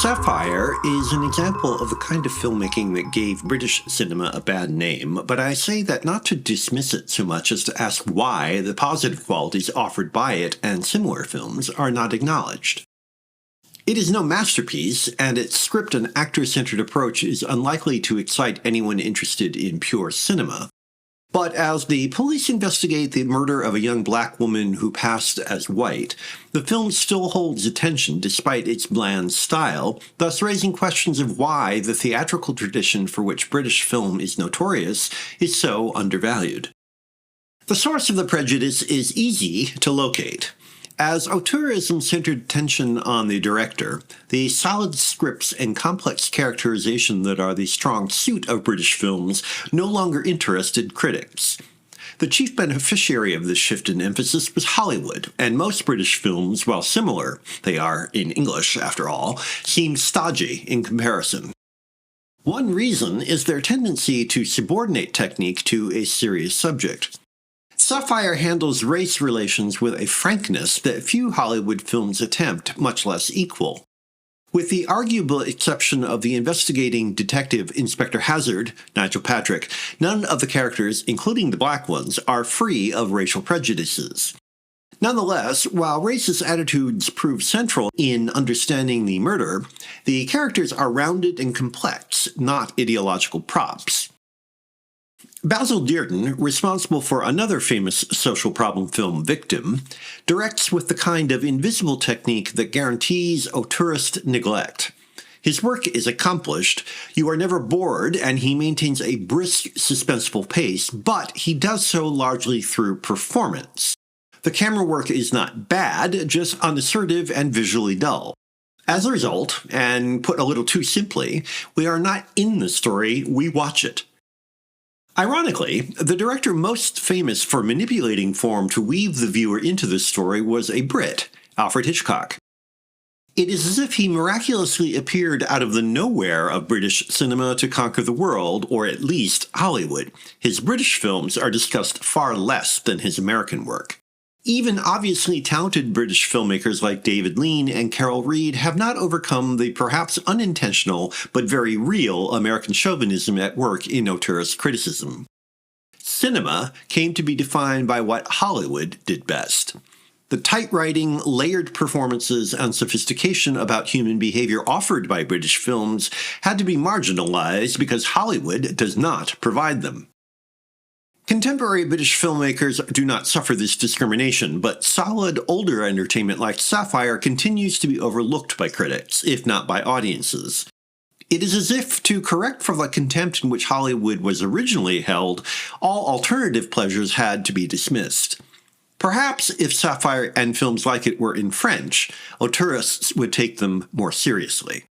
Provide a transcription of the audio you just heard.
Sapphire is an example of the kind of filmmaking that gave British cinema a bad name, but I say that not to dismiss it so much as to ask why the positive qualities offered by it and similar films are not acknowledged. It is no masterpiece, and its script and actor-centered approach is unlikely to excite anyone interested in pure cinema. But as the police investigate the murder of a young black woman who passed as white, the film still holds attention despite its bland style, thus raising questions of why the theatrical tradition for which British film is notorious is so undervalued. The source of the prejudice is easy to locate. As auteurism centered attention on the director, the solid scripts and complex characterization that are the strong suit of British films no longer interested critics. The chief beneficiary of this shift in emphasis was Hollywood, and most British films, while similar, they are in English after all, seem stodgy in comparison. One reason is their tendency to subordinate technique to a serious subject. Sapphire handles race relations with a frankness that few Hollywood films attempt, much less equal. With the arguable exception of the investigating detective Inspector Hazard, Nigel Patrick, none of the characters, including the black ones, are free of racial prejudices. Nonetheless, while racist attitudes prove central in understanding the murder, the characters are rounded and complex, not ideological props. Basil Dearden, responsible for another famous social problem film, Victim, directs with the kind of invisible technique that guarantees auteurist neglect. His work is accomplished, you are never bored, and he maintains a brisk, suspenseful pace, but he does so largely through performance. The camera work is not bad, just unassertive and visually dull. As a result, and put a little too simply, we are not in the story, we watch it. Ironically, the director most famous for manipulating form to weave the viewer into the story was a Brit, Alfred Hitchcock. It is as if he miraculously appeared out of the nowhere of British cinema to conquer the world, or at least Hollywood. His British films are discussed far less than his American work. Even obviously talented British filmmakers like David Lean and Carol Reed have not overcome the perhaps unintentional but very real American chauvinism at work in auteurist criticism. Cinema came to be defined by what Hollywood did best. The tight writing, layered performances, and sophistication about human behavior offered by British films had to be marginalized because Hollywood does not provide them. Contemporary British filmmakers do not suffer this discrimination, but solid, older entertainment like Sapphire continues to be overlooked by critics, if not by audiences. It is as if, to correct for the contempt in which Hollywood was originally held, all alternative pleasures had to be dismissed. Perhaps if Sapphire and films like it were in French, auteurists would take them more seriously.